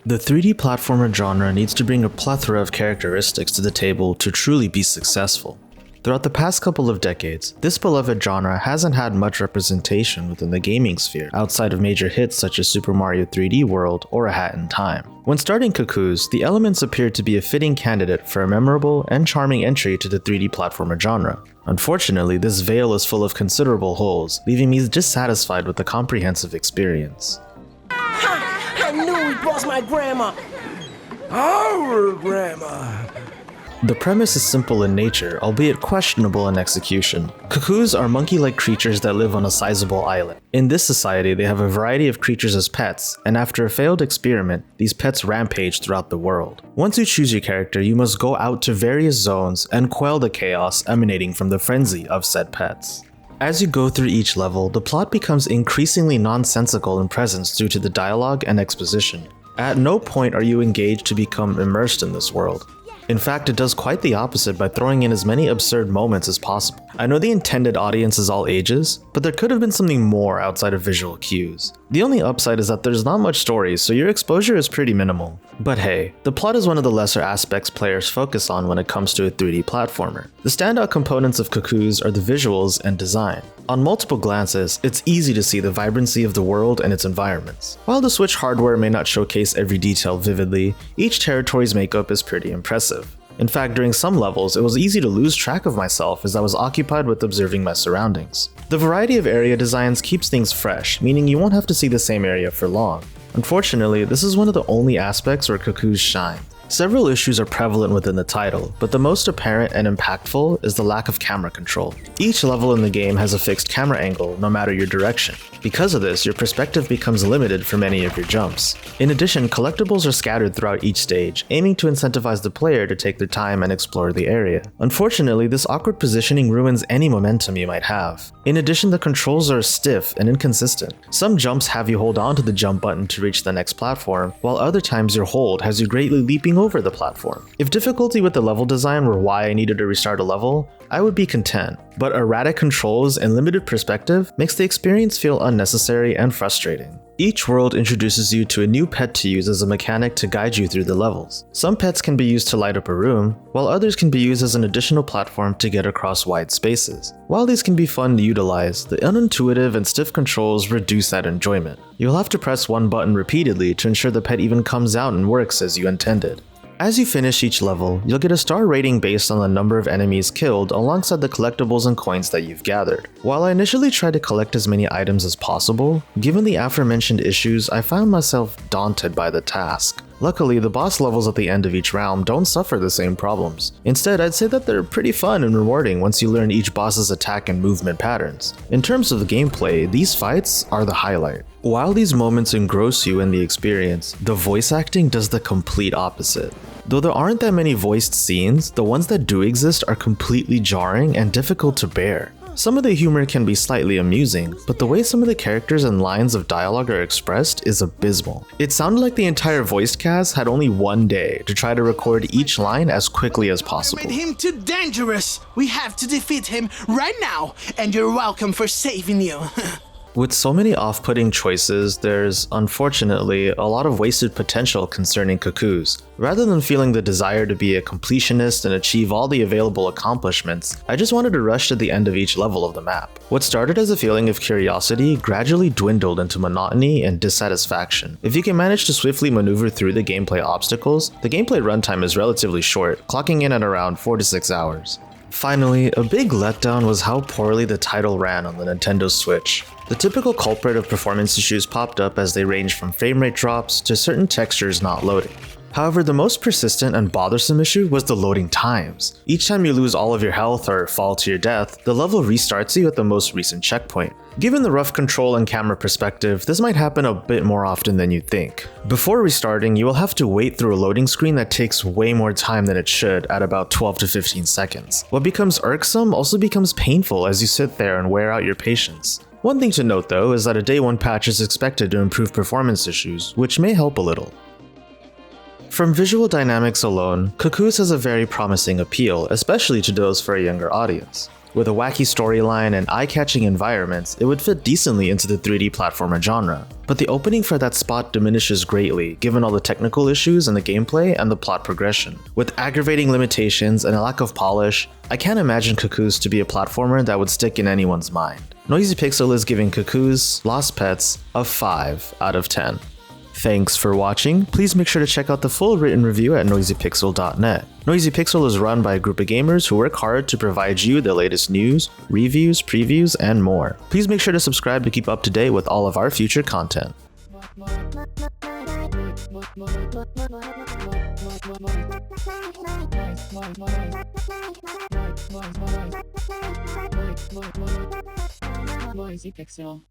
The 3D platformer genre needs to bring a plethora of characteristics to the table to truly be successful. Throughout the past couple of decades, this beloved genre hasn't had much representation within the gaming sphere outside of major hits such as Super Mario 3D World or A Hat in Time. When starting Kukoos, the elements appeared to be a fitting candidate for a memorable and charming entry to the 3D platformer genre. Unfortunately, this veil is full of considerable holes, leaving me dissatisfied with the comprehensive experience. I knew it was my grandma! Our grandma! The premise is simple in nature, albeit questionable in execution. Kukoos are monkey-like creatures that live on a sizable island. In this society, they have a variety of creatures as pets, and after a failed experiment, these pets rampage throughout the world. Once you choose your character, you must go out to various zones and quell the chaos emanating from the frenzy of said pets. As you go through each level, the plot becomes increasingly nonsensical in presence due to the dialogue and exposition. At no point are you engaged to become immersed in this world. In fact, it does quite the opposite by throwing in as many absurd moments as possible. I know the intended audience is all ages, but there could have been something more outside of visual cues. The only upside is that there's not much story, so your exposure is pretty minimal. But hey, the plot is one of the lesser aspects players focus on when it comes to a 3D platformer. The standout components of Kukoos are the visuals and design. On multiple glances, it's easy to see the vibrancy of the world and its environments. While the Switch hardware may not showcase every detail vividly, each territory's makeup is pretty impressive. In fact, during some levels, it was easy to lose track of myself as I was occupied with observing my surroundings. The variety of area designs keeps things fresh, meaning you won't have to see the same area for long. Unfortunately, this is one of the only aspects where Kukoos shine. Several issues are prevalent within the title, but the most apparent and impactful is the lack of camera control. Each level in the game has a fixed camera angle, no matter your direction. Because of this, your perspective becomes limited for many of your jumps. In addition, collectibles are scattered throughout each stage, aiming to incentivize the player to take their time and explore the area. Unfortunately, this awkward positioning ruins any momentum you might have. In addition, the controls are stiff and inconsistent. Some jumps have you hold on to the jump button to reach the next platform, while other times your hold has you greatly leaping over the platform. If difficulty with the level design were why I needed to restart a level, I would be content, but erratic controls and limited perspective makes the experience feel unnecessary and frustrating. Each world introduces you to a new pet to use as a mechanic to guide you through the levels. Some pets can be used to light up a room, while others can be used as an additional platform to get across wide spaces. While these can be fun to utilize, the unintuitive and stiff controls reduce that enjoyment. You'll have to press one button repeatedly to ensure the pet even comes out and works as you intended. As you finish each level, you'll get a star rating based on the number of enemies killed alongside the collectibles and coins that you've gathered. While I initially tried to collect as many items as possible, given the aforementioned issues, I found myself daunted by the task. Luckily, the boss levels at the end of each realm don't suffer the same problems. Instead, I'd say that they're pretty fun and rewarding once you learn each boss's attack and movement patterns. In terms of the gameplay, these fights are the highlight. While these moments engross you in the experience, the voice acting does the complete opposite. Though there aren't that many voiced scenes, the ones that do exist are completely jarring and difficult to bear. Some of the humor can be slightly amusing, but the way some of the characters and lines of dialogue are expressed is abysmal. It sounded like the entire voice cast had only one day to try to record each line as quickly as possible. Made him too dangerous. We have to defeat him right now, and you're welcome for saving you. With so many off-putting choices, there's, unfortunately, a lot of wasted potential concerning Kukoos. Rather than feeling the desire to be a completionist and achieve all the available accomplishments, I just wanted to rush to the end of each level of the map. What started as a feeling of curiosity gradually dwindled into monotony and dissatisfaction. If you can manage to swiftly maneuver through the gameplay obstacles, the gameplay runtime is relatively short, clocking in at around 4 to 6 hours. Finally, a big letdown was how poorly the title ran on the Nintendo Switch. The typical culprit of performance issues popped up as they ranged from frame rate drops to certain textures not loading. However, the most persistent and bothersome issue was the loading times. Each time you lose all of your health or fall to your death, the level restarts you at the most recent checkpoint. Given the rough control and camera perspective, this might happen a bit more often than you'd think. Before restarting, you will have to wait through a loading screen that takes way more time than it should at about 12 to 15 seconds. What becomes irksome also becomes painful as you sit there and wear out your patience. One thing to note though is that a day 1 patch is expected to improve performance issues, which may help a little. From visual dynamics alone, Kukoos has a very promising appeal, especially to those for a younger audience. With a wacky storyline and eye-catching environments, it would fit decently into the 3D platformer genre. But the opening for that spot diminishes greatly given all the technical issues in the gameplay and the plot progression. With aggravating limitations and a lack of polish, I can't imagine Kukoos to be a platformer that would stick in anyone's mind. Noisy Pixel is giving Kukoos Lost Pets a 5 out of 10. Thanks for watching. Please make sure to check out the full written review at noisypixel.net. Noisy Pixel is run by a group of gamers who work hard to provide you the latest news, reviews, previews, and more. Please make sure to subscribe to keep up to date with all of our future content. Noisy Pixel.